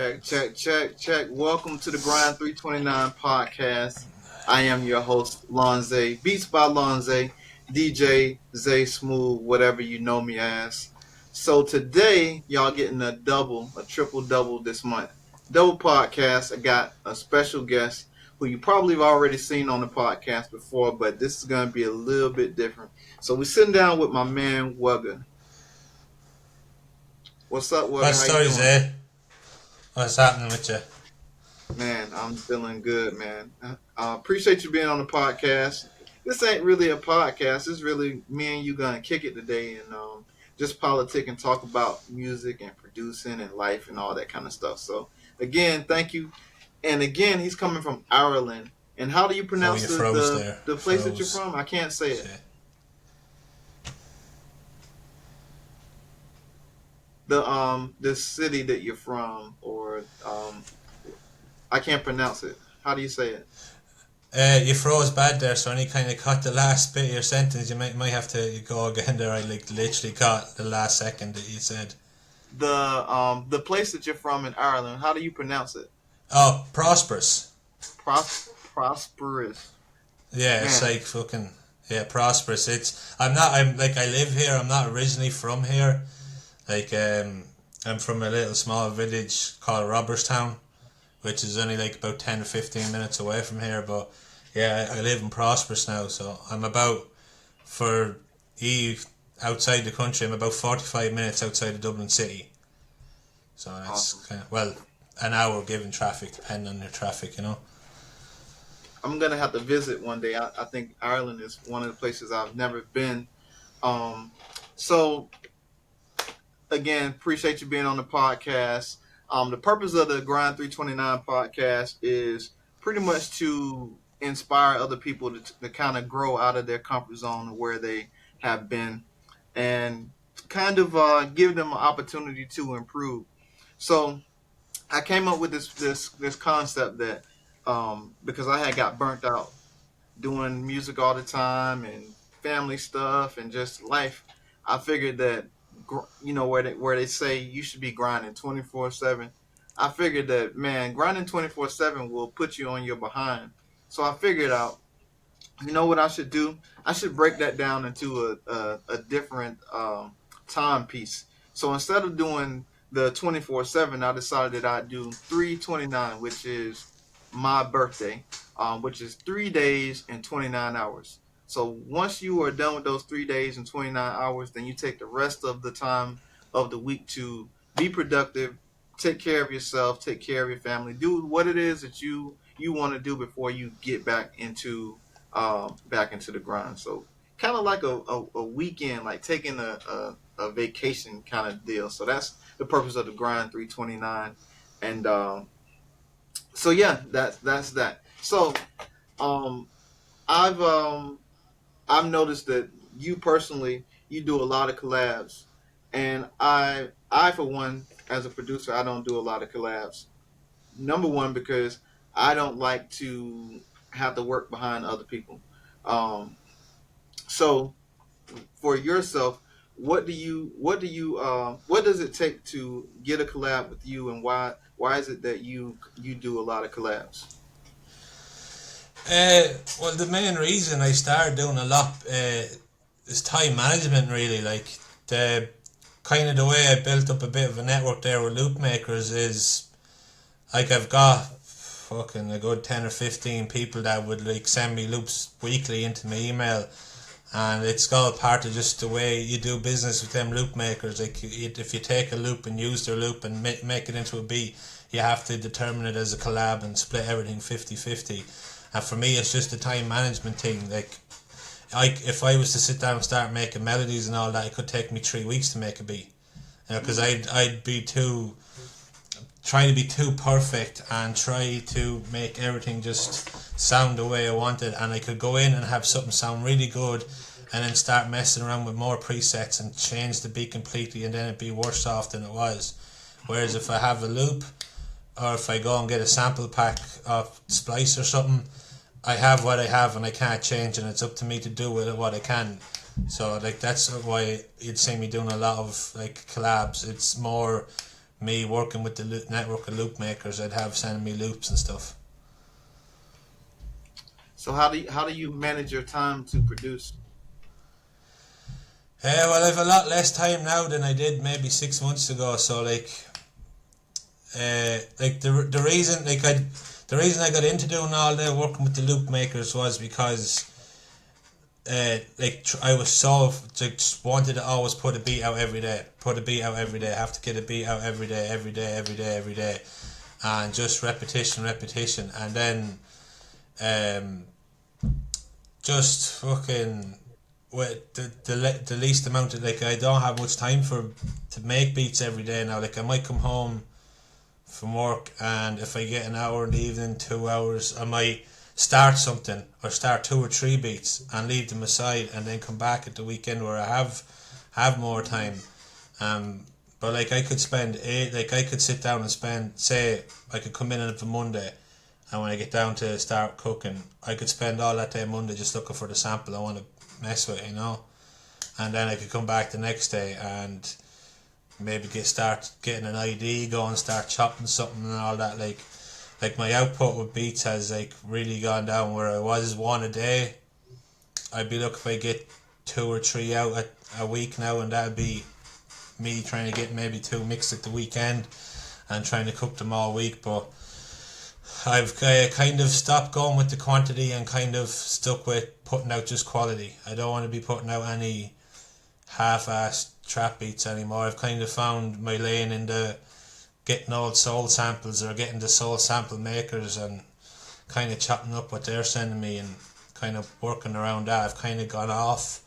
Check, check, check, check. Welcome to the Grind 329 podcast. I am your host, Lonza. Beats by Lonza, DJ Zay Smooth, whatever you know me as. So today, y'all getting a triple double this month. Double podcast. I got a special guest who you probably have already seen on the podcast before, but this is going to be a little bit different. So we're sitting down with my man, Wuga. What's up, Wuga? What's How you stories, doing? eh? What's happening with you? Man, I'm feeling good, man. Appreciate you being on the podcast. This ain't really a podcast. It's really me and you gonna kick it today and just politic and talk about music and producing and life and all that kind of stuff. So again, thank you. And again, he's coming from Ireland. And how do you Oh, pronounce you the froze the, there. the place that you're Froze. from? I can't say it. Shit. The city that you're from, or I can't pronounce it. How do you say it? You froze bad there, so I kind of caught the last bit of your sentence. You might have to go again there. I literally caught the last second that you said. The place that you're from in Ireland. How do you pronounce it? Oh, prosperous. Prosperous. Yeah, it's Man, like fucking prosperous. I live here. I'm not originally from here. I'm from a little small village called Robertstown, which is only like about 10 to 15 minutes away from here. But yeah, I live in Prosperous now, so I'm about, for you outside the country, I'm about 45 minutes outside of Dublin City. So that's awesome. kind of, well, an hour given traffic, depending on your traffic, you know. I'm gonna have to visit one day. I think Ireland is one of the places I've never been. Um, so again, appreciate you being on the podcast. The purpose of the Grind 329 podcast is pretty much to inspire other people to kind of grow out of their comfort zone of where they have been and kind of give them an opportunity to improve. So I came up with this concept that because I had got burnt out doing music all the time and family stuff and just life, I figured that where they say you should be grinding 24/7. I figured that man, grinding 24/7 will put you on your behind. So I figured out, you know what I should do? I should break that down into a different timepiece. So instead of doing the 24/7, I decided that I'd do 329, which is my birthday, which is 3 days and 29 hours. So once you are done with those 3 days and 29 hours, then you take the rest of the time of the week to be productive, take care of yourself, take care of your family, do what it is that you want to do before you get back into the grind. So kind of like a weekend, like taking a vacation kind of deal. So that's the purpose of the grind 329. And so yeah, that's that. So um, I've I've noticed that you personally you do a lot of collabs, and I for one as a producer I don't do a lot of collabs. Number one because I don't like to have to work behind other people. Um, so for yourself, what does it take to get a collab with you, and why is it that you do a lot of collabs? Well, the main reason I started doing a lot is time management, really. Like, the kind of the way I built up a bit of a network there with loop makers is, like, I've got fucking a good 10 or 15 people that would, like, send me loops weekly into my email, and it's all part of just the way you do business with them loop makers. Like, if you take a loop and use their loop and make it into a beat, you have to determine it as a collab and split everything 50-50. And for me, it's just a time management thing. Like, if I was to sit down and start making melodies and all that, it could take me 3 weeks to make a beat. You know, because I'd be try to be too perfect and try to make everything just sound the way I wanted. And I could go in and have something sound really good, and then start messing around with more presets and change the beat completely, and then it'd be worse off than it was. Whereas if I have a loop, or if I go and get a sample pack of Splice or something, I have what I have and I can't change, and it's up to me to do with it what I can. So, like, that's why you'd see me doing a lot of, like, collabs. It's more me working with the network of loop makers, I'd have sending me loops and stuff. So how do you manage your time to produce? Well, I've a lot less time now than I did maybe 6 months ago. So like the reason the reason I got into doing all that working with the loop makers was because I was so just wanted to always put a beat out every day. Put a beat out every day. Have to get a beat out every day, every day, and just repetition, and then just fucking with the least amount of I don't have much time to make beats every day now. Like I might come home from work, and if I get an hour in the evening, 2 hours, I might start something or start 2 or 3 beats and leave them aside, and then come back at the weekend where I have more time. But like I could I could sit down and spend, say I could come in on a Monday, and when I get down to start cooking, I could spend all that day Monday just looking for the sample I want to mess with, and then I could come back the next day and maybe start getting an ID going, start chopping something and all that. Like my output with beats has like really gone down where I was one a day. I'd be looking if I get 2 or 3 out a week now, and that'd be me trying to get maybe 2 mixed at the weekend and trying to cook them all week. But I've kind of stopped going with the quantity and kind of stuck with putting out just quality. I don't want to be putting out any half-assed trap beats anymore. I've kind of found my lane in the getting old soul samples or getting the soul sample makers and kind of chopping up what they're sending me and kind of working around that. I've kind of gone off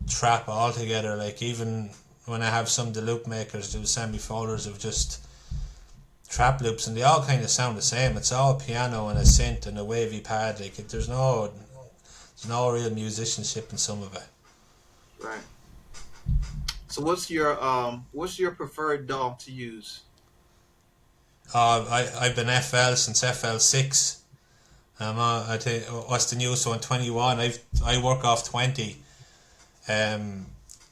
trap altogether. Like even when I have some of the loop makers, they'll send me folders of just trap loops, and they all kind of sound the same. It's all piano and a synth and a wavy pad. Like there's no real musicianship in some of it. Right. So what's your preferred DAW to use? I've been FL since FL6. I think what's the newest one? 21. I work off 20.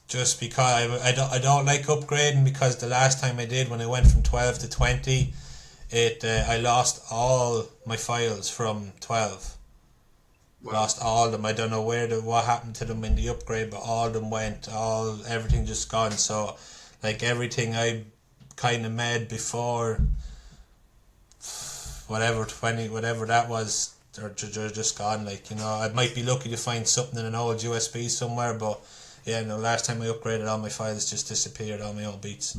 Just because I don't like upgrading, because the last time I did, when I went from 12 to 20, I lost all my files from 12. Wow. Lost all of them. I don't know what happened to them in the upgrade, but all of them went. Everything just gone. So like everything I kind of made before whatever that was, they're just gone. I might be lucky to find something in an old USB somewhere, but yeah, no. Last time I upgraded, all my files just disappeared, all my old beats.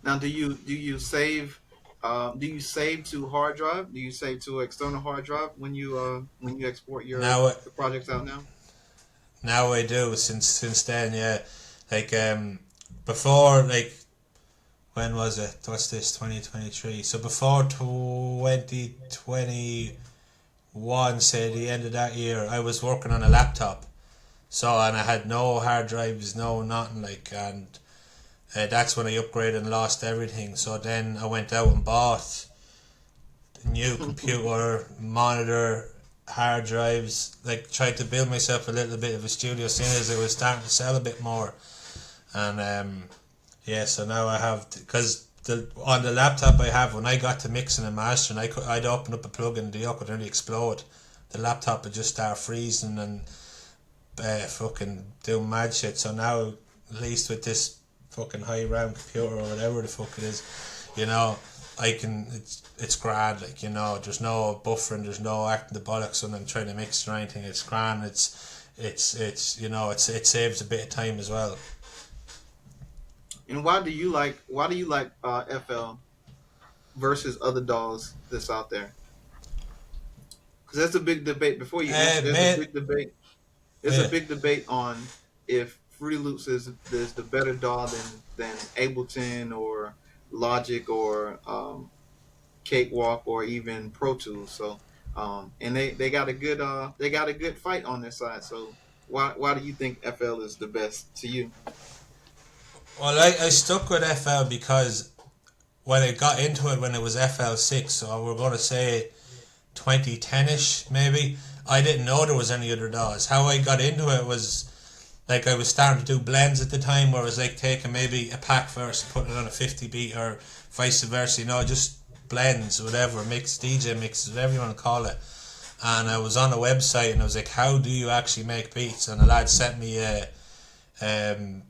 Now, do you save? Do you save to hard drive? Do you save to external hard drive when you export your Now, the projects out now? now I do. Since then, yeah. Before, when was it? What's this? 2023. So before 2021, say the end of that year, I was working on a laptop. So, and I had no hard drives, no nothing, and that's when I upgraded and lost everything. So then I went out and bought a new computer, monitor, hard drives, tried to build myself a little bit of a studio as soon as I was starting to sell a bit more. And yeah, so now I have, because on the laptop I have, when I got to mixing and mastering, I'd open up a plug and the would nearly explode. The laptop would just start freezing and fucking doing mad shit. So now, at least with this fucking high RAM computer or whatever the fuck it is, I can, it's grand, there's no buffering, there's no acting the bollocks when I'm trying to mix or anything. It's grand. It saves a bit of time as well. And why do you like FL versus other DAWs that's out there? Because that's a big debate. Before you answer, there's a big debate. There's a big debate on if Fruity Loops is the better DAW than Ableton or Logic or Cakewalk or even Pro Tools. So and they got a good fight on their side. So why do you think FL is the best to you? Well, I stuck with FL because when I got into it, when it was FL6, so we're going to say 2010ish maybe, I didn't know there was any other DAWs. How I got into it was, like I was starting to do blends at the time where I was like taking maybe a pack verse and putting it on a 50 beat or vice versa, just blends, whatever, mix, DJ mixes, whatever you want to call it. And I was on a website and I was like, how do you actually make beats? And the lad sent me um,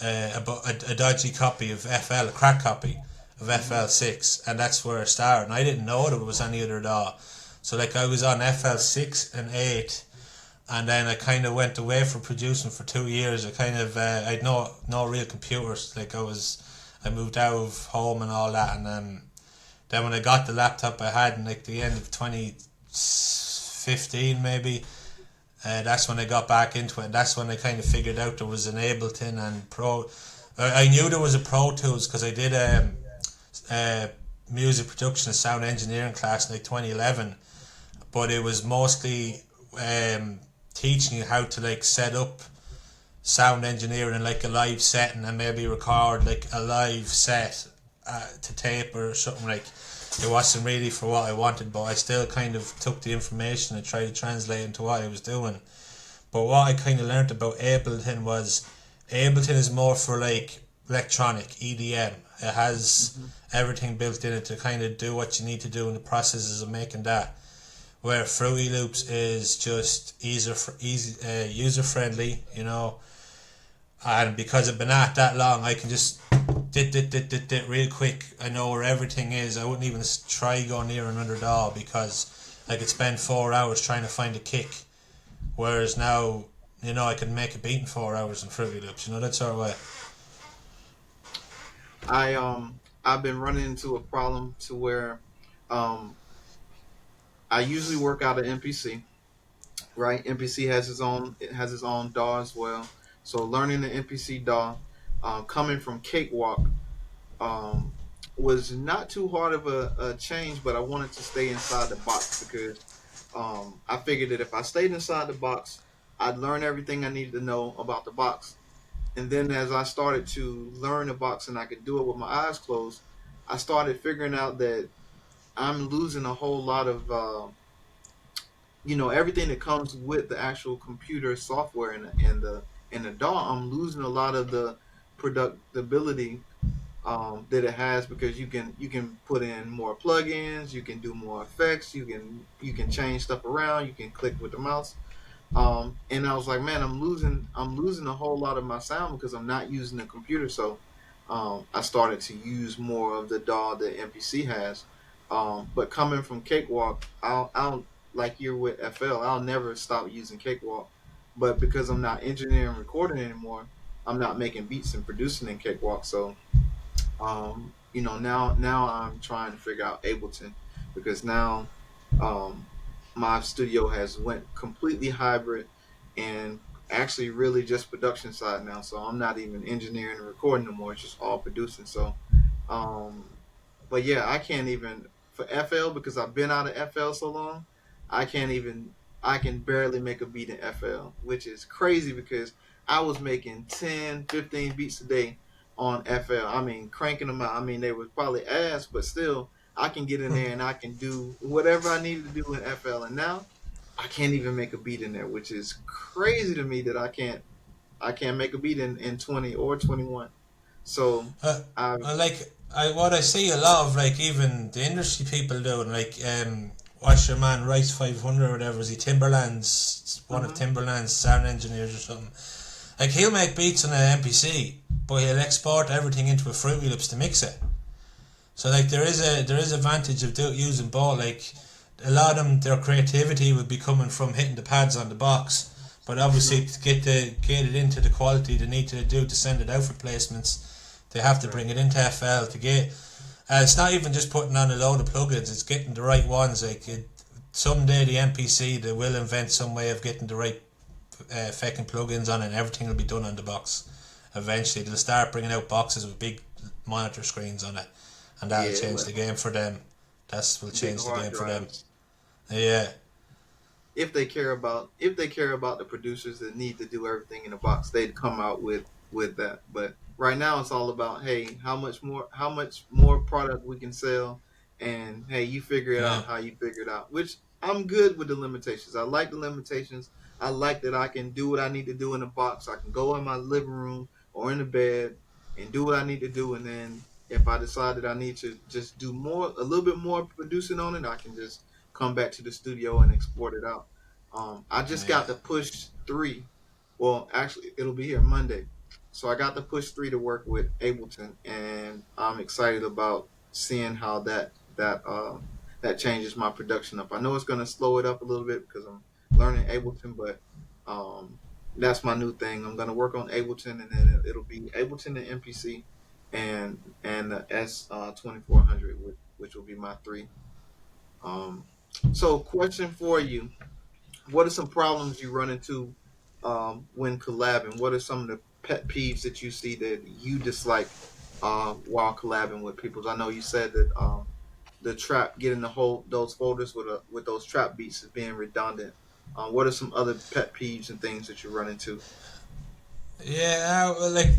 a dodgy copy of FL, a crack copy of FL6, and that's where I started. And I didn't know that it was any other DAW. So like I was on FL6 and 8, and then I kind of went away from producing for 2 years. I kind of I'd no real computers. Like I moved out of home and all that, and then when I got the laptop I had in like the end of 2015 maybe, that's when I got back into it. And that's when I kind of figured out there was an Ableton and Pro. I knew there was a Pro Tools because I did a music production and sound engineering class in like 2011, but it was mostly teaching you how to like set up sound engineering in like a live setting and maybe record like a live set to tape or something. Like it wasn't really for what I wanted, but I still kind of took the information and tried to translate into what I was doing. But what I kind of learned about Ableton was Ableton is more for like electronic EDM. It has everything built in it to kind of do what you need to do in the processes of making that. Where Fruity Loops is just user friendly, and because I've been at that long, I can just dit real quick. I know where everything is. I wouldn't even try going near another DAW because I could spend 4 hours trying to find a kick, whereas now I can make a beat in 4 hours in Fruity Loops. That sort of way. I've been running into a problem to where um I usually work out of MPC, right? MPC has its own DAW as well. So learning the MPC DAW, coming from Cakewalk, um, was not too hard of a change, but I wanted to stay inside the box because I figured that if I stayed inside the box, I'd learn everything I needed to know about the box. And then as I started to learn the box and I could do it with my eyes closed, I started figuring out that I'm losing a whole lot of everything that comes with the actual computer software and the DAW. I'm losing a lot of the productability that it has because you can put in more plugins, you can do more effects, you can change stuff around, you can click with the mouse. And I was like, man, I'm losing a whole lot of my sound because I'm not using the computer. So I started to use more of the DAW that MPC has. But coming from Cakewalk, I'll like you're with FL, I'll never stop using Cakewalk. But because I'm not engineering and recording anymore, I'm not making beats and producing in Cakewalk. So now I'm trying to figure out Ableton because now um, my studio has went completely hybrid and actually really just production side now. So I'm not even engineering and recording anymore. It's just all producing. So, um, but yeah, I can't even for FL because I've been out of FL so long. I can't even. I can barely make a beat in FL, which is crazy because I was making 10, 15 beats a day on FL. I mean, cranking them out. I mean, they was probably ass, but still, I can get in there and I can do whatever I needed to do in FL. And now, I can't even make a beat in there, which is crazy to me that I can't make a beat in 20 or 21. So Uh, I what I see a lot of like even the industry people doing like what's your man Rice 500 or whatever, is he Timberland's one of mhm. Timberland's sound engineers or something. Like he'll make beats on an MPC, but he'll export everything into a Fruity Loops to mix it. So like there is advantage of using both. Like a lot of them, their creativity would be coming from hitting the pads on the box, but obviously True. to get it into the quality they need to do to send it out for placements, they have to Right. bring it into FL to get. It's not even just putting on a load of plugins; it's getting the right ones. Someday the MPC they will invent some way of getting the right fucking plugins on it, and everything will be done on the box. Eventually, they'll start bringing out boxes with big monitor screens on it, and that'll Yeah, change like the game for them. That will big change the hard game for them. drives. Yeah, If they care about the producers that need to do everything in a box, they'd come out with that. But right now it's all about, hey, how much more product we can sell, and hey, you figure it yeah. out how you figure it out. Which I'm good with the limitations. I like the limitations. I like that I can do what I need to do in the box. I can go in my living room or in the bed and do what I need to do, and then if I decide that I need to just do more, a little bit more producing on it, I can just come back to the studio and export it out. I just Yeah. got the push three. Well, actually, it'll be here Monday. So I got the push three to work with Ableton, and I'm excited about seeing how that changes my production up. I know it's going to slow it up a little bit because I'm learning Ableton, but um, that's my new thing. I'm going to work on Ableton, and then it'll be Ableton and MPC, and the S 2400, which will be my three. Um, so, question for you: what are some problems you run into when collabing? What are some of the pet peeves that you see that you dislike while collabing with people? I know you said that the trap, getting the whole those folders with those trap beats is being redundant. What are some other pet peeves and things that you run into? Yeah, well, like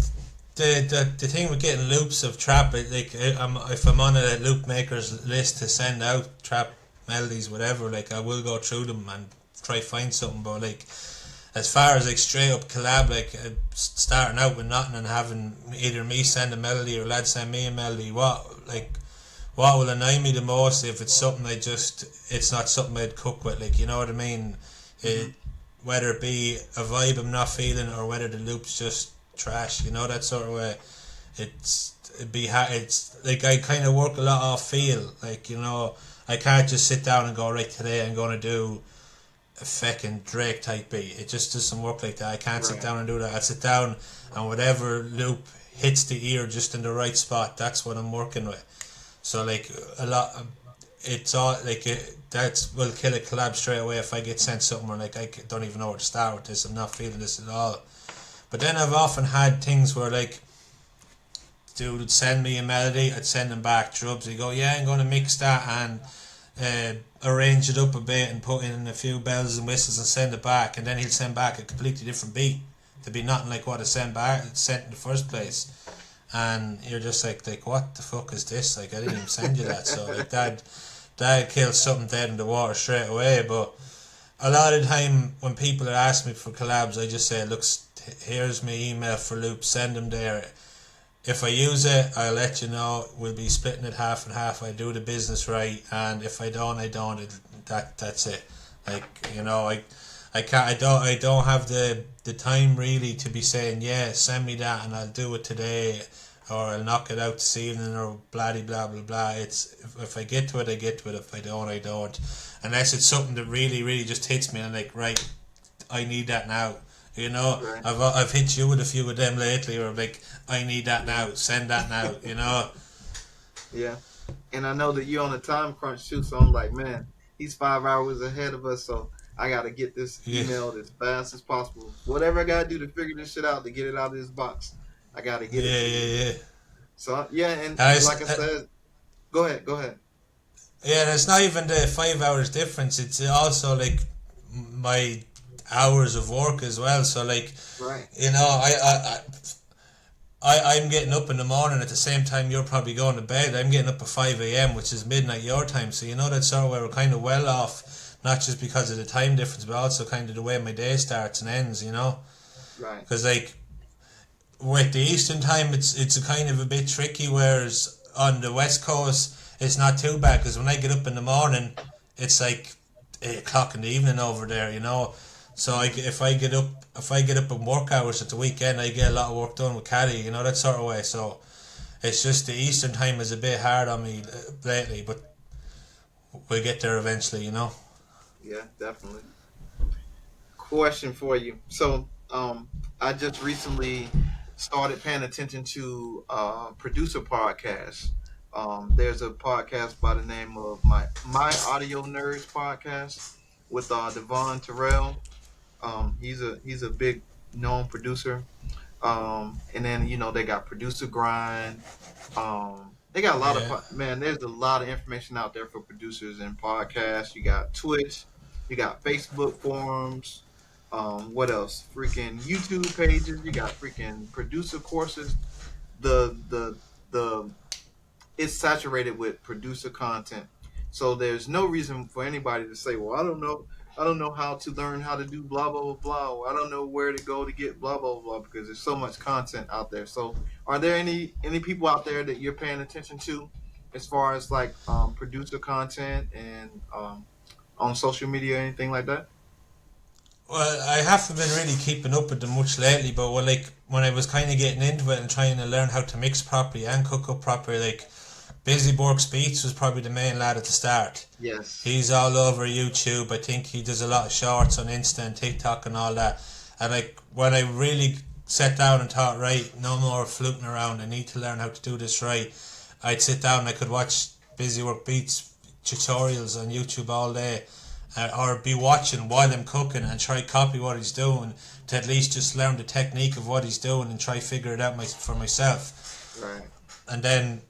the thing with getting loops of trap, if I'm on a loop maker's list to send out trap melodies, whatever, like I will go through them and try find something. But like as far as like straight up collab, like starting out with nothing and having either me send a melody or lad send me a melody, what will annoy me the most if it's something it's not something I'd cook with, like, you know what I mean? Hmm. It, whether it be a vibe I'm not feeling or whether the loop's just trash, you know, that sort of way. It's like I kind of work a lot off feel, like, you know, I can't just sit down and go, right, today I'm going to do a fucking Drake type beat. It just doesn't work like that. I can't sit Right. down and do that. I sit down and whatever loop hits the ear just in the right spot, that's what I'm working with. So like a lot, it's all like that will kill a collab straight away if I get sent something where like don't even know where to start with this. I'm not feeling this at all. But then I've often had things where like dude would send me a melody, I'd send him back drums. He'd go, yeah, I'm going to mix that and arrange it up a bit and put in a few bells and whistles and send it back. And then he'll send back a completely different beat. To be nothing like what I sent in the first place. And you're just like what the fuck is this? Like I didn't even send you that. So like that kills something dead in the water straight away. But a lot of the time when people are asking me for collabs, I just say, look, here's my email for loop, send them there. If I use it, I'll let you know. We'll be splitting it half and half. I do the business right, and if I don't, I don't. That's it. Like, you know, I can't. I don't have the time really to be saying, yeah, send me that and I'll do it today, or I'll knock it out this evening, or blah blah blah blah. It's if I get to it, I get to it. If I don't, I don't. Unless it's something that really really just hits me and like, right, I need that now. You know, Right. I've hit you with a few of them lately, or like, I need that now. Send that now. You know. Yeah. And I know that you're on a time crunch too, so I'm like, man, he's 5 hours ahead of us, so I got to get this Yeah. emailed as fast as possible. Whatever I got to do to figure this shit out to get it out of this box, I got to get it Yeah. to you. Yeah. Yeah. So yeah, and And like I said, go ahead, go ahead. yeah, and it's not even the 5 hours difference. It's also like my hours of work as well. So like, Right. you know, I'm getting up in the morning at the same time you're probably going to bed. I'm getting up at 5 a.m., which is midnight your time. So, you know, that's sort of where we're kind of well off, not just because of the time difference, but also kind of the way my day starts and ends, you know? Right. Because, like, with the Eastern time, it's a kind of a bit tricky, whereas on the West Coast, it's not too bad. Because when I get up in the morning, it's like 8 o'clock in the evening over there, you know. So Hmm. if I get up in work hours at the weekend, I get a lot of work done with Caddy, you know, that sort of way. So it's just the Eastern time is a bit hard on me lately, but we'll get there eventually, you know. Yeah, definitely. Question for you. So, I just recently started paying attention to producer podcasts. There's a podcast by the name of My Audio Nerds podcast with Devon Terrell. He's a big known producer. And then they got producer grind. They got a lot of Yeah, man. There's a lot of information out there for producers and podcasts. You got Twitch, you got Facebook forums. What else? Freaking YouTube pages. You got freaking producer courses. The It's saturated with producer content. So there's no reason for anybody to say, "Well, I don't know. I don't know how to learn how to do blah blah blah blah. Or I don't know where to go to get blah blah blah because there's so much content out there. So, are there any people out there that you're paying attention to, as far as like producer content and on social media or anything like that? Well, I haven't been really keeping up with them much lately, but when I was kind of getting into it and trying to learn how to mix properly and cook up properly, like Busy Bork's Beats was probably the main lad at the start. Yes. He's all over YouTube. I think he does a lot of shorts on Insta and TikTok and all that. And like when I really sat down and thought, right, no more fluting around. I need to learn how to do this right. I'd sit down and I could watch Busy Work Beats tutorials on YouTube all day, or be watching while I'm cooking and try copy what he's doing to at least just learn the technique of what he's doing and try figure it out for myself. Right. And then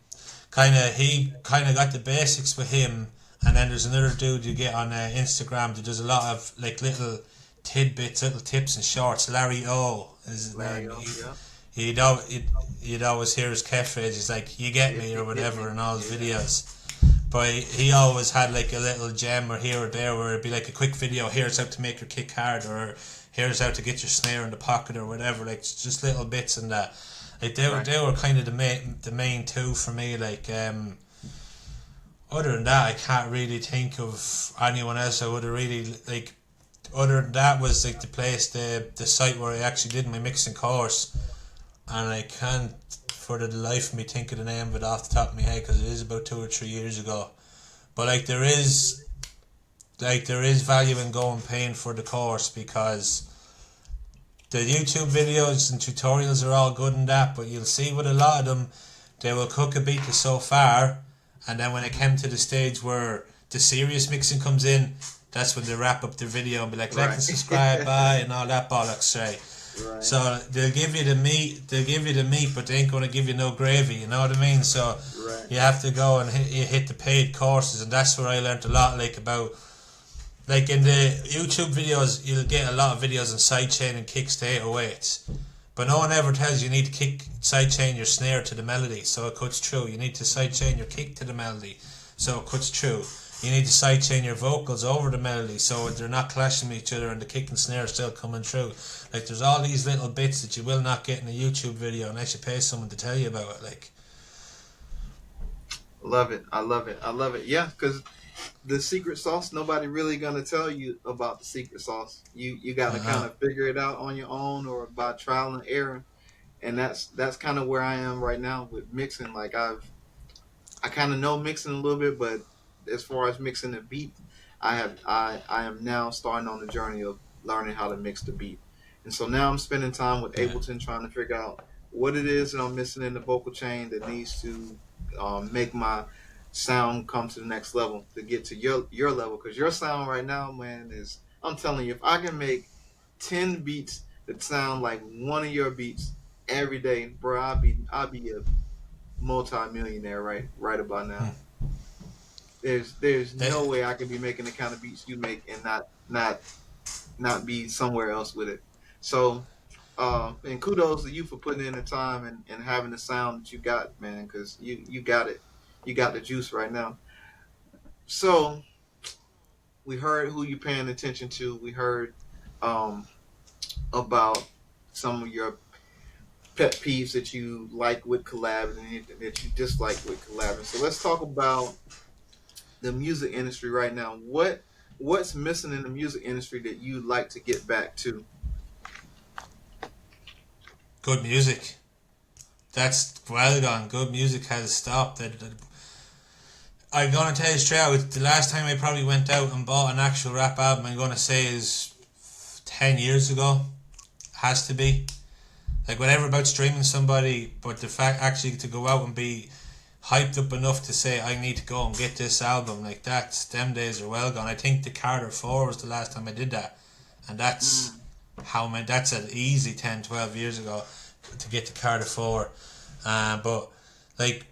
he kind of got the basics with him. And then there's another dude you get on Instagram that does a lot of like little tidbits, little tips and shorts. Larry O is his Larry name. O, yeah. You'd always hear his catchphrase. He's like, "You get me" or whatever in all his videos. But he always had like a little gem or here or there where it'd be like a quick video. Here's how to make your kick hard, or here's how to get your snare in the pocket or whatever. Like just little bits and that. Like they were kind of the main two for me. Like other than that, I can't really think of anyone else I would have really like. Other than that was like the site where I actually did my mixing course, and I can't for the life of me think of the name of it off the top of my head because it is about 2 or 3 years ago. But there is value in going paying for the course because the YouTube videos and tutorials are all good and that, but you'll see with a lot of them, they will cook a beat to so far, and then when it came to the stage where the serious mixing comes in, that's when they wrap up their video and be like, like and subscribe, bye, and all that bollocks, right? Right. So they'll give you the meat, but they ain't going to give you no gravy, you know what I mean? So you have to go and hit the paid courses, and that's where I learned a lot, like about, like in the YouTube videos, you'll get a lot of videos on sidechain and kicks to 808s. But no one ever tells you need to sidechain your snare to the melody, so it cuts through. You need to sidechain your kick to the melody, so it cuts through. You need to sidechain your vocals over the melody, so they're not clashing with each other and the kick and snare are still coming through. Like there's all these little bits that you will not get in a YouTube video unless you pay someone to tell you about it. Like, love it. I love it. I love it. Yeah, because the secret sauce, nobody really gonna tell you about the secret sauce. You got to kind of figure it out on your own or by trial and error, and that's kind of where I am right now with mixing. Like I kind of know mixing a little bit, but as far as mixing the beat, I am now starting on the journey of learning how to mix the beat, and so now I'm spending time with Ableton trying to figure out what it is that I'm missing in the vocal chain that needs to make my sound come to the next level to get to your level, because your sound right now, man, is, I'm telling you, if I can make 10 beats that sound like one of your beats every day, bro, I'll be a multi-millionaire right about now. There's no way I could be making the kind of beats you make and not be somewhere else with it. So and kudos to you for putting in the time and having the sound that you got, man, because you got it. You got the juice right now. So we heard who you paying attention to. We heard about some of your pet peeves that you like with collab and that you dislike with collabing. So let's talk about the music industry right now. What's missing in the music industry that you'd like to get back to? good music. That's well gone. Good music has stopped. I'm gonna tell you straight out. The last time I probably went out and bought an actual rap album, I'm gonna say is 10 years ago. Has to be. Like whatever about streaming somebody, but the fact actually to go out and be hyped up enough to say I need to go and get this album, like that, them days are well gone. I think the Carter 4 was the last time I did that, and that's that's an easy 10, 12 years ago to get the Carter 4. But like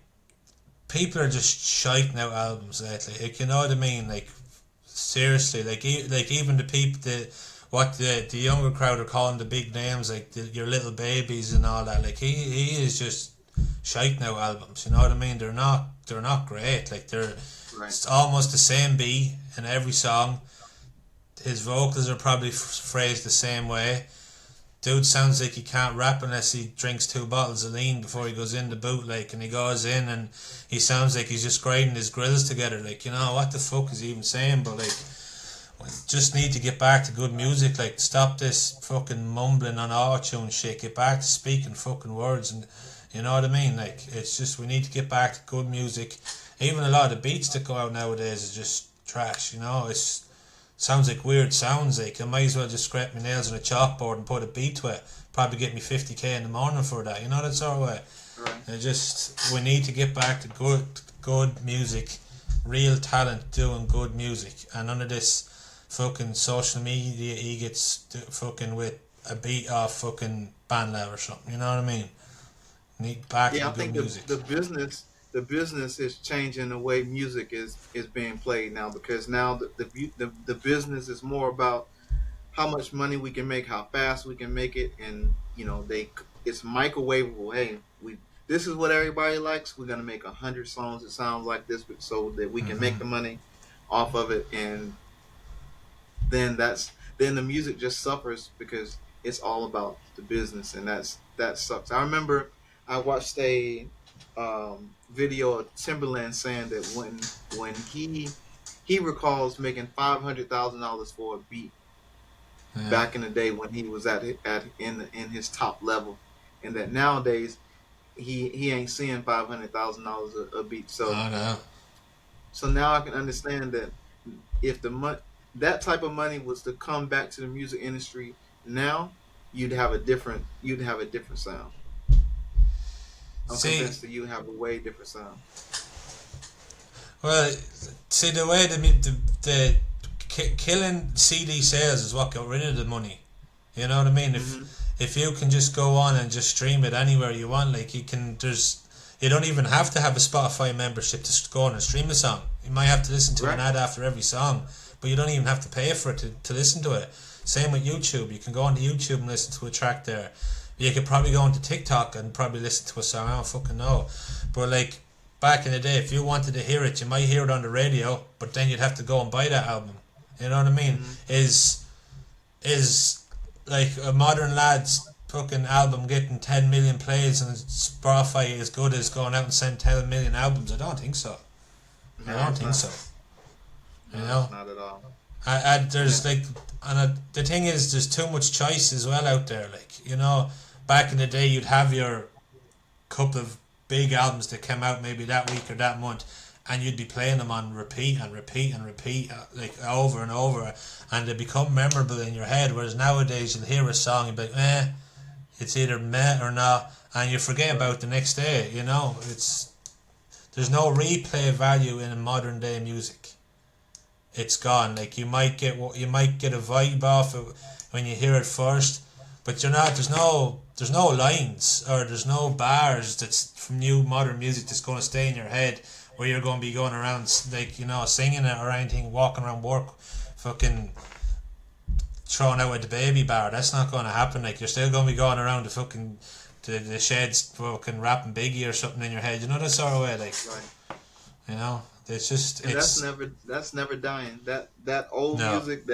people are just shiting out albums lately. Like, you know what I mean? Like seriously, like even the people the younger crowd are calling the big names, like your little babies and all that. Like he is just shiting out albums. You know what I mean? They're not great. Like it's almost the same beat in every song. His vocals are probably phrased the same way. Dude sounds like he can't rap unless he drinks 2 bottles of lean before he goes in the boot, like, and he goes in and he sounds like he's just grinding his grills together, like, you know, what the fuck is he even saying? But like, we just need to get back to good music, like, stop this fucking mumbling on auto-tune shit, get back to speaking fucking words, and you know what I mean? Like, it's just, we need to get back to good music. Even a lot of the beats that go out nowadays is just trash, you know, it's sounds like weird sounds, like I might as well just scrape my nails on a chalkboard and put a beat to it. Probably get me 50k in the morning for that, you know, that sort of way. Right. We need to get back to good music, real talent doing good music, and none of this fucking social media idiots fucking with a beat off fucking BandLab or something, you know what I mean? Need back to Yeah, the I good think music. the business is changing the way music is being played now, because now the business is more about how much money we can make, how fast we can make it, and it's microwavable. Hey, we this is what everybody likes. We're gonna make 100 songs that sound like this, so that we can make Mm-hmm. the money off of it, and then the music just suffers because it's all about the business, and that sucks. I remember I watched a video of Timberland saying that when he recalls making $500,000 for a beat Yeah. back in the day when he was in his top level, and that nowadays he ain't seeing $500,000 a beat. I know. So now I can understand that if that type of money was to come back to the music industry now, you'd have a different sound. I'm See, convinced that you have a way different sound. well, see the way killing CD sales is what got rid of the money. You know what I mean? Hmm. If you can just go on and just stream it anywhere you want, like you don't even have to have a Spotify membership to go on and stream a song. You might have to listen to an Right. ad after every song, but you don't even have to pay for it to listen to it. Same with YouTube. You can go onto YouTube and listen to a track there. You could probably go onto TikTok and probably listen to a song. I don't fucking know. But like back in the day, if you wanted to hear it, you might hear it on the radio, but then you'd have to go and buy that album. You know what I mean? Hmm. Is like a modern lad's fucking album getting 10 million plays and Spotify as good as going out and send 10 million albums? I don't think so. I No, don't it's think not. so. You No, know, it's not at all. Yeah. there's like, the thing is, there's too much choice as well out there. Like, you know, back in the day, you'd have your couple of big albums that came out maybe that week or that month, and you'd be playing them on repeat and repeat and repeat, like over and over, and they become memorable in your head. Whereas nowadays, you'll hear a song and be like, it's either meh or not, and you forget Right. about the next day. You know, there's no replay value in modern day music. It's gone. Like, you might get a vibe off it when you hear it first, but you're not. There's no lines or there's no bars that's from new modern music that's going to stay in your head, where you're going to be going around like, you know, singing it or anything, walking around work, fucking throwing out at the baby bar. That's not going to happen. Like, you're still going to be going around the sheds fucking rapping Biggie or something in your head. You know, that sort of way. Like, Right. you know, it's just And that's it's never dying. That old no. music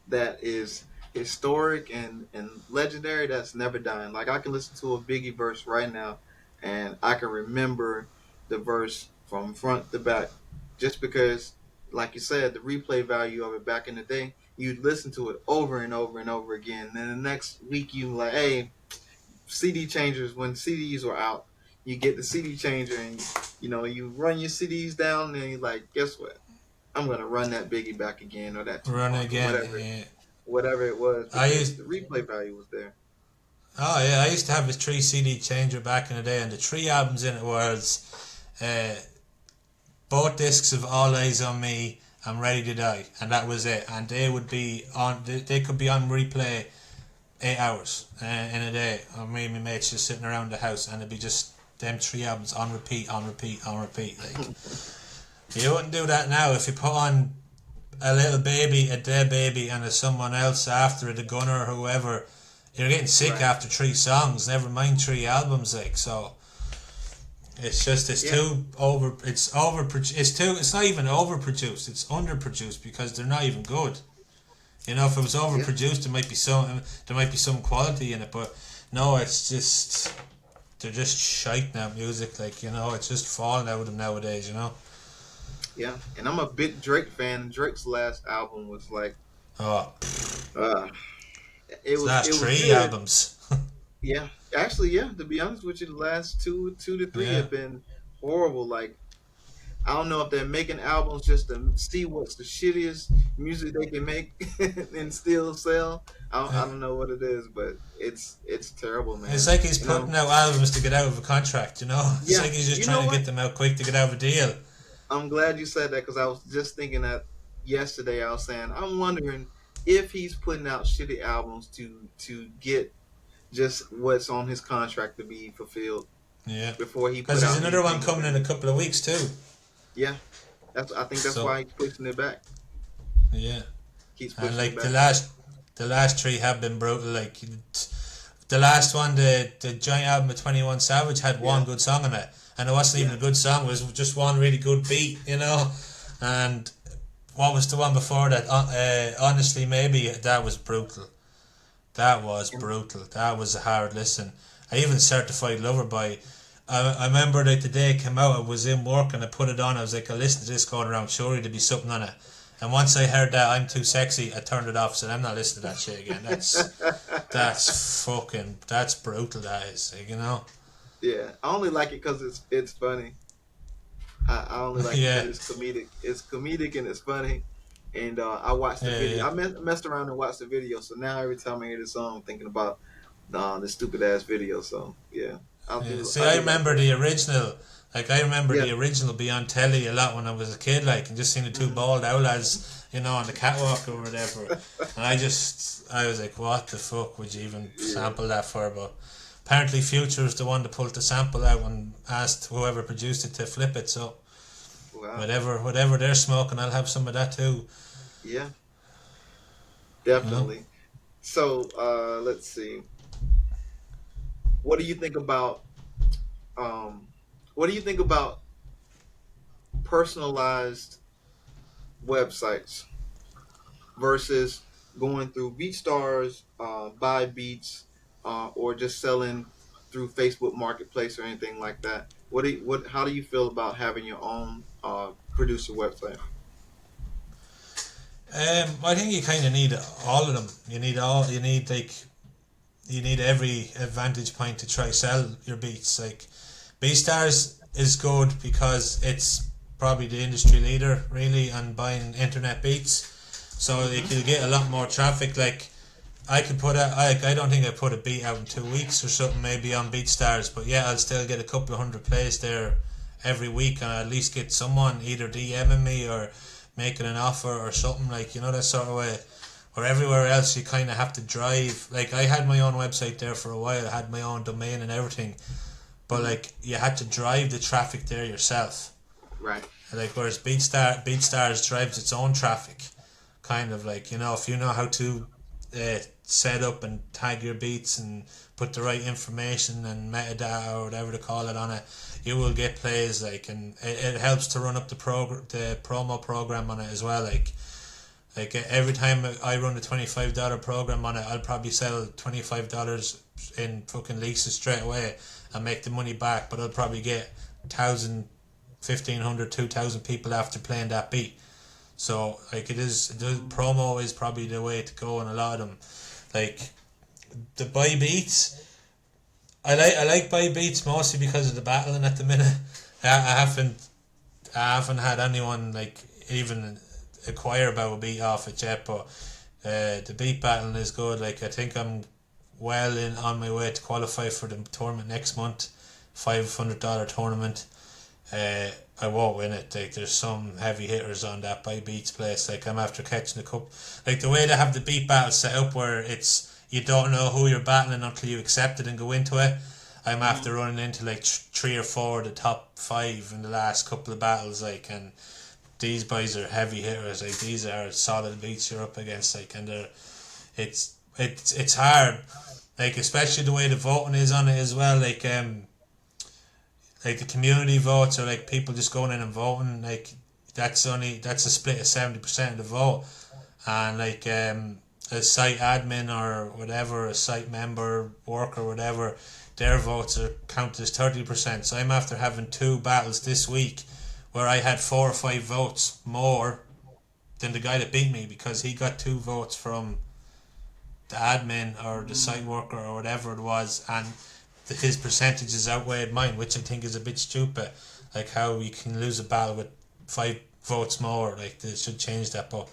that is historic and legendary, that's never dying. Like, I can listen to a Biggie verse right now, and I can remember the verse from front to back, just because, like you said, the replay value of it back in the day. You'd listen to it over and over and over again. And then the next week you like, hey, CD changers, when CDs were out, you get the CD changer, and you run your CDs down, and you're like, guess what? I'm gonna run that Biggie back again, or that Run Tupac, or again. whatever it was, I because used the replay value was there. Oh yeah, I used to have a 3 CD changer back in the day, and the 3 albums in it was uh, both discs of All Eyes on Me, I'm Ready to Die, and that was it. And they would be on. They could be on replay 8 hours in a day. Or me and my mates just sitting around the house, and it'd be just them 3 albums on repeat, on repeat, on repeat. Like, you wouldn't do that now if you put on a Little Baby, a Dead Baby, and a someone else after it, a Gunner or whoever. You're getting sick Right. after 3 songs. Never mind 3 albums. Like, so. It's Yeah. too over. It's not even overproduced. It's underproduced because they're not even good. You know, if it was Yeah. overproduced, there might be some quality in it, but no, it's just they're just shite now. Music, like you know, it's just falling out of them nowadays. You know. Yeah. And I'm a big Drake fan. Drake's last album was like, Oh, uh, it's last it was three good. albums. Yeah. Actually, yeah. To be honest with you, the last two to three Yeah. have been horrible. Like, I don't know if they're making albums just to see what's the shittiest music they can make and still sell. I Uh, don't know what it is, but it's terrible, It's man. like he's And I'm putting out albums to get out of a contract, you know? It's yeah, like he's just you know trying to what? get them out quick to get out of a deal. I'm glad you said that because I was just thinking that yesterday. I was saying I'm wondering if he's putting out shitty albums to get just what's on his contract to be fulfilled Yeah. before he Because put there's out another one anything coming in a banging. couple of weeks, too. Yeah, I think that's So, why he's pushing it back. yeah. Keeps And pushing it like back. the last three have been brutal. Like the last one, the joint album of 21 Savage had one Yeah, good song on it, and it wasn't even yeah. a good song. It was just one really good beat, you know. And what was the one before that? Honestly, maybe that was brutal. That was And brutal. That was a hard listen. I even Certified Lover Boy. I remember like the day it came out, I was in work and I put it on. I was like, I listened to this going around. Surely there'd be something on it. And once I heard that I'm too sexy, I turned it off. Said I'm not listening to that shit again. That's brutal. That is, like, you know. yeah, I only like it because it's funny. I only like it because Yeah, it's comedic. It's comedic and it's funny. And I watched the yeah, video. yeah. Messed around and watched the video. So now every time I hear the song, I'm thinking about the stupid ass video. So yeah, Yeah. See, I I do like remember that. the original. Like I remember Yeah. the original be on telly a lot when I was a kid. Like and just seeing the two Hmm. bald owl lads, you know, on the catwalk or whatever. And I was like, what the fuck would you even Yeah. sample that for? But apparently, Future was the one that pulled the sample out and asked whoever produced it to flip it. So Wow. whatever they're smoking, I'll have some of that too. Yeah. You know. Definitely. So let's see. What do you think about um, what do you think about personalized websites versus going through BeatStars, buy beats, or just selling through Facebook Marketplace or anything like that? How do you feel about having your own producer website? I think you kind of need all of them. You need all. You need every advantage point to try sell your beats. Like BeatStars is good because it's probably the industry leader really on buying internet beats. So like Hmm. you'll get a lot more traffic. Like I could put a I don't think I put a beat out in 2 weeks or something maybe on BeatStars, but yeah I'll still get a couple of hundred plays there every week and I'll at least get someone either DMing me or making an offer or something like you know that sort of way. Or everywhere else you kind of have to drive. Like I had my own website there for a while, I had my own domain and everything, but Hmm. like you had to drive the traffic there yourself. Right. Like whereas BeatStars drives its own traffic, kind of like you know if you know how to set up and tag your beats and put the right information and metadata or whatever to call it on it, you will get plays like and it helps to run up the promo program on it as well. Like every time I run a $25 program on it, I'll probably sell $25 in fucking leases straight away and make the money back. But I'll probably get 1,000, 1,500, 2,000 people after playing that beat. So like the promo is probably the way to go in a lot of them. Like the buy beats, I like buy beats mostly because of the battling at the minute. I haven't had anyone like even acquire about a beat off it yet, but the beat battling is good. Like I think I'm well in on my way to qualify for the tournament next month, $500 tournament. I won't win it. Like there's some heavy hitters on that by Beats place. Like I'm after catching the cup. Like the way they have the beat battle set up, where it's you don't know who you're battling until you accept it and go into it. I'm Hmm. after running into like three or four of the top five in the last couple of battles. Like and these boys are heavy hitters. Like these are solid beats you're up against. Like and they're it's hard. Like especially the way the voting is on it as well. Like the community votes or like people just going in and voting. Like that's a split of 70% of the vote. and like a site admin or whatever, a site member, worker, whatever, their votes are counted as 30%. So I'm after having two battles this week where I had 4 or 5 votes more than the guy that beat me because he got 2 votes from the admin or the site worker or whatever it was, and his percentages outweighed mine, which I think is a bit stupid. Like how you can lose a battle with 5 votes more. Like they should change that. But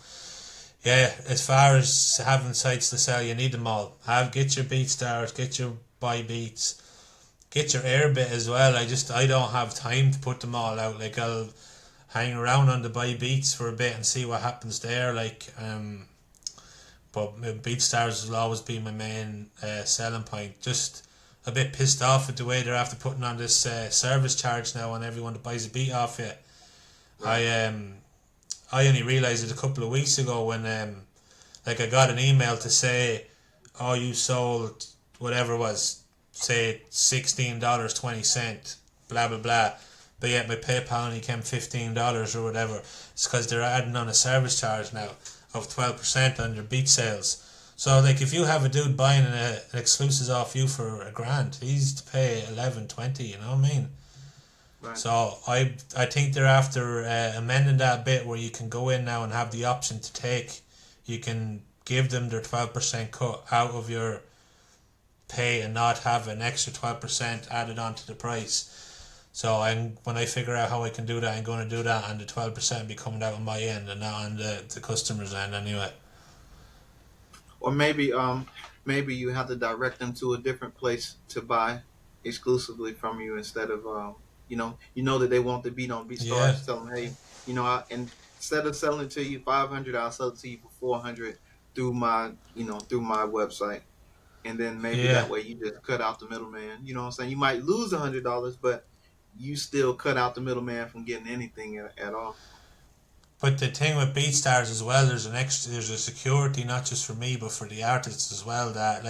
yeah, as far as having sites to sell, you need them all. Get your beat stars, get your buy beats, get your air bit as well. I don't have time to put them all out. Like I'll hang around on the buy beats for a bit and see what happens there. But BeatStars will always be my main selling point. Just a bit pissed off at the way they're after putting on this service charge now on everyone that buys a beat off you. Right. I only realised it a couple of weeks ago when I got an email to say, oh, you sold whatever it was, say $16.20, blah blah blah, but yet my PayPal only came $15 or whatever. It's because they're adding on a service charge now of 12% on your beat sales. So like if you have a dude buying an exclusive off you for $1,000, he's to pay 11, 20. You know what I mean? Right. So I think they're after amending that bit where you can go in now and have the option to take. You can give them their 12% cut out of your pay and not have an extra 12% added onto the price. So when I figure out how I can do that, I'm going to do that, and the 12% be coming out on my end and not on the customer's end anyway. Or maybe you have to direct them to a different place to buy exclusively from you instead of you know that they want the beat on BeatStars. Yeah. Tell them, hey, instead of selling it to you $500, I'll sell it to you for $400 through my website, and then maybe that way you just cut out the middleman. You know what I'm saying? You might lose $100, but you still cut out the middleman from getting anything at all. But the thing with BeatStars as well, there's a security not just for me but for the artists as well, that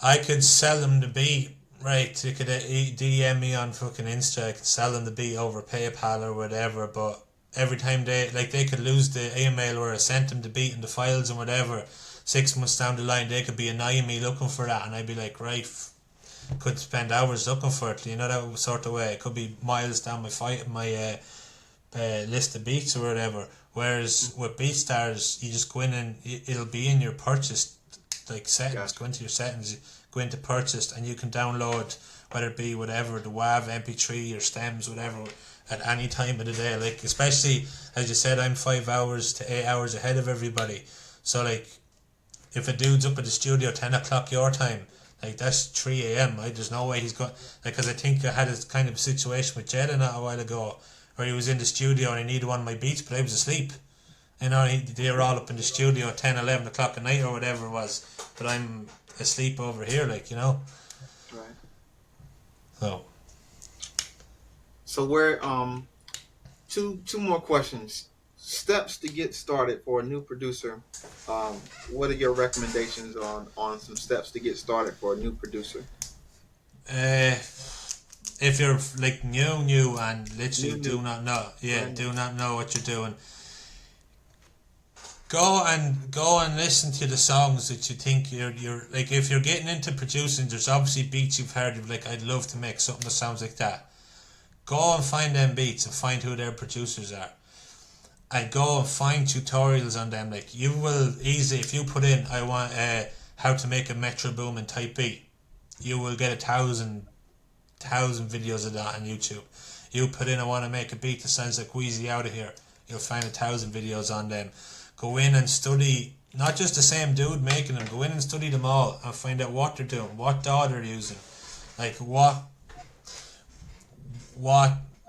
I could sell them the beat, right? They could DM me on fucking Insta, I could sell them the beat over PayPal or whatever, but every time they could lose the email where I sent them the beat and the files and whatever, 6 months down the line they could be annoying me looking for that, and I'd be like, right, could spend hours looking for it, that sort of way. It could be miles down my list of beats or whatever. Whereas with BeatStars, you just go in and it'll be in your purchased settings. Gotcha. Go into your settings, go into purchased, and you can download whether it be whatever, the WAV, MP3 or stems, whatever, at any time of the day. Like especially as you said, I'm 5 hours to 8 hours ahead of everybody. So like if a dude's up at the studio 10 o'clock your time, like that's 3 a.m. There's no way he's got, because I think I had a kind of situation with Jada not a while ago where he was in the studio and he needed one of my beats, but I was asleep. They were all up in the studio at 10, 11 o'clock at night or whatever it was, but I'm asleep over here, Right. So we're two more questions. Steps to get started for a new producer. What are your recommendations on some steps to get started for a new producer? If you're like new and literally do not know what you're doing, go and listen to the songs that you think you're like. If you're getting into producing, there's obviously beats you've heard of, like I'd love to make something that sounds like that. Go and find them beats and find who their producers are, and go and find tutorials on them. Like you will easily, if you put in I want how to make a Metro Boomin type beat, you will get 1,000 videos of that on YouTube. You put in I want to make a beat that sounds like Wheezy Out of Here, you'll find 1,000 videos on them. Go in and study not just the same dude making them, go in and study them all and find out what they're doing, what DAW they're using, like what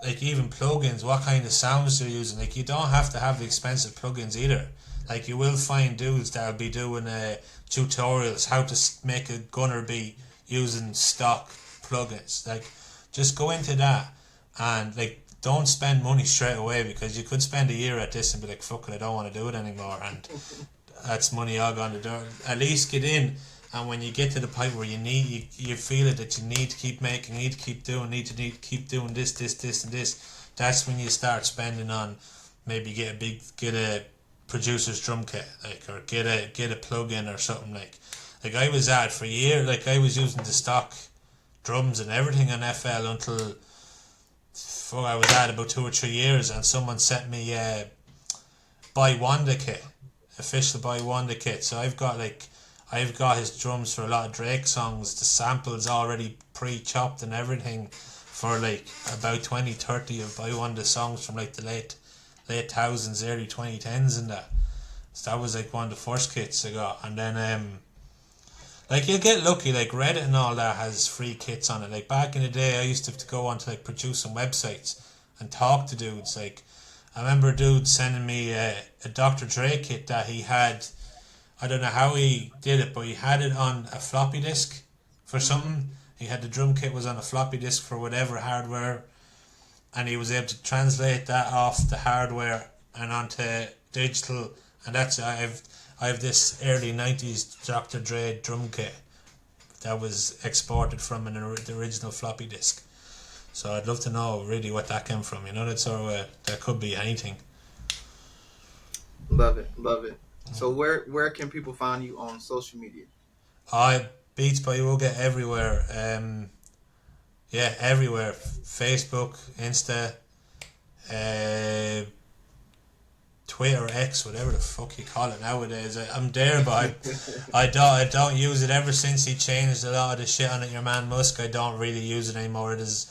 like even plugins, what kind of sounds they're using. Like you don't have to have the expensive plugins either. Like you will find dudes that'll be doing tutorials how to make a gunner beat using stock plugins. Like just go into that and like don't spend money straight away, because you could spend a year at this and be like, fuck it, I don't want to do it anymore, and that's money all gone the door. At least get in, and when you get to the point where you feel it, that you need to keep making, need to keep doing this, that's when you start spending on maybe get a producer's drum kit, like, or get a plug-in or something, like I was at for years, like I was using the stock drums and everything on FL until I was at about 2 or 3 years, and someone sent me By Wanda kit, official By Wanda kit. So I've got his drums for a lot of Drake songs, the samples already pre-chopped and everything for like about 20-30 of By Wanda songs from like the late thousands, early 2010s and that. So that was like one of the first kits I got. And then like you'll get lucky, like Reddit and all that has free kits on it. Like back in the day I used to have to go onto like producing websites and talk to dudes. Like I remember a dude sending me a Dr. Dre kit that he had. I don't know how he did it, but he had it on a floppy disk for something. He had the drum kit was on a floppy disk for whatever hardware, and he was able to translate that off the hardware and onto digital. And that's I have this early 90s Dr. Dre drum kit that was exported from the original floppy disk. So I'd love to know really what that came from. You know, that sort of that could be anything. Love it, love it. So where can people find you on social media? Beats by Wuga everywhere. Yeah, everywhere. Facebook, Insta, Twitter, X, whatever the fuck you call it nowadays. I'm there, but I don't use it ever since he changed a lot of the shit on it. Your man Musk, I don't really use it anymore. It is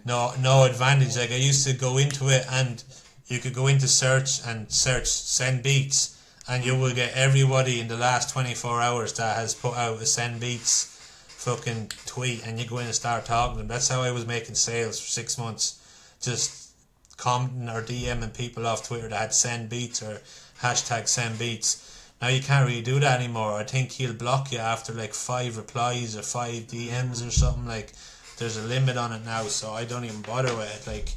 no advantage. Like I used to go into it, and you could go into search send beats, and you will get everybody in the last 24 hours that has put out a send beats fucking tweet, and you go in and start talking to them. That's how I was making sales for 6 months, just commenting or DMing people off Twitter that had send beats or hashtag send beats. Now you can't really do that anymore. I think he'll block you after like 5 replies or 5 DMs or something. Like there's a limit on it now, so I don't even bother with it. Like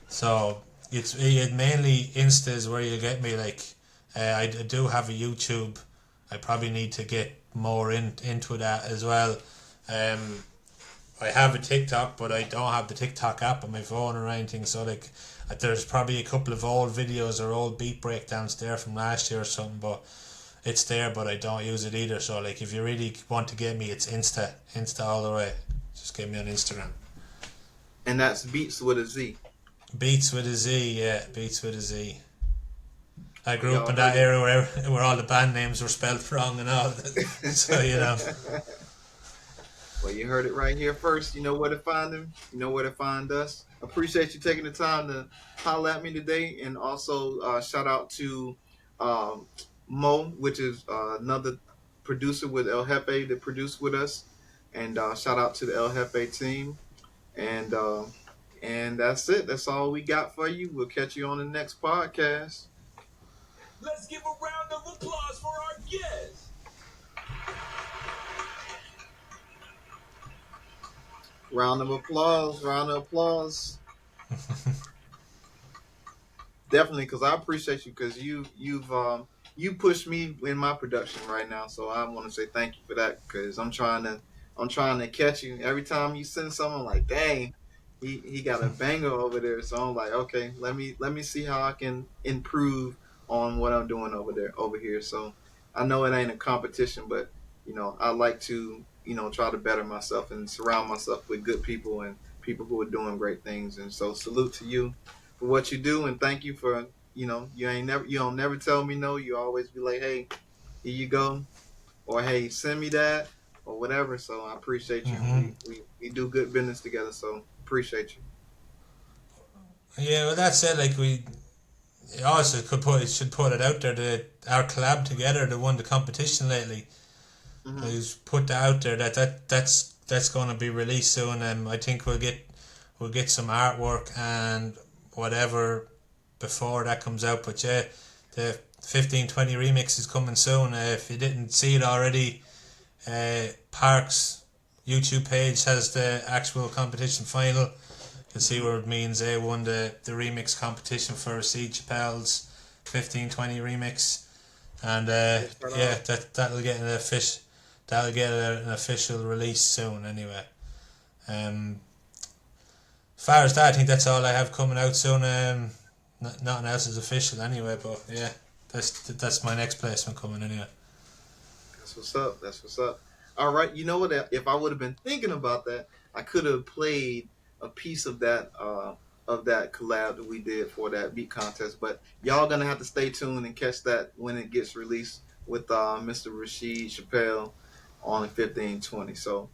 so it mainly Insta is where you get me. Like I do have a YouTube. I probably need to get more into that as well. I have a TikTok, but I don't have the TikTok app on my phone or anything. So like, there's probably a couple of old videos or old beat breakdowns there from last year or something, but it's there, but I don't use it either. So like, if you really want to get me, it's Insta all the way. Just get me on Instagram. And that's Beats with a Z. Beats with a Z, yeah, Beats with a Z. I grew up in that era where all the band names were spelled wrong and all. So you know. Well, you heard it right here first. You know where to find them. You know where to find us. Appreciate you taking the time to holler at me today. And also shout out to Mo, which is another producer with Hjefe that produced with us. And shout out to the Hjefe team. And that's it. That's all we got for you. We'll catch you on the next podcast. Let's give a round of applause for our guest. Round of applause. Definitely, because I appreciate you, because you pushed me in my production right now, so I want to say thank you for that, because I'm trying to catch you. Every time you send someone, like, dang, he got a banger over there, so I'm like, okay, let me see how I can improve on what I'm doing over here. So I know it ain't a competition, but I like to try to better myself and surround myself with good people and people who are doing great things. And so salute to you for what you do, and thank you for you don't never tell me no. You always be like, hey, here you go, or hey, send me that, or whatever. So I appreciate you. Mm-hmm. We do good business together, so appreciate you. Yeah, well, that's it. Like we also should put it out there that our collab together that won the competition lately. Mm-hmm. Who's put that out there that's going to be released soon. I think we'll get some artwork and whatever before that comes out. But yeah, the 1520 remix is coming soon. If you didn't see it already, Park's YouTube page has the actual competition final. You'll see where me and Zay won the remix competition for Siege Chappelle's 1520 remix, and yeah, that'll get an official release soon anyway. As far as that, I think that's all I have coming out soon. Nothing else is official anyway, but yeah, That's my next placement coming anyway. That's what's up. That's what's up. All right. You know what? If I would have been thinking about that, I could have played a piece of that collab that we did for that beat contest. But y'all gonna have to stay tuned and catch that when it gets released with Mr. Rashid Chappelle on 1520. So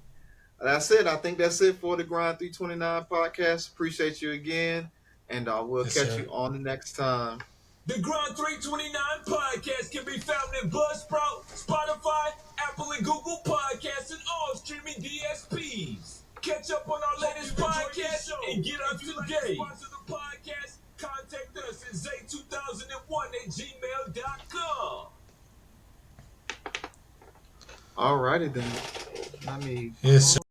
that's it. I think that's it for the Grind 329 podcast. Appreciate you again, and we'll Yes, catch sir. you on the next time. The Grind 329 podcast can be found in Buzzsprout, Spotify, Apple, and Google Podcasts, and all streaming DSPs. Catch up on our latest podcast and get up to date. Sponsor the podcast, contact us at zay2001@gmail.com. All righty then. Let me. Yes, sir.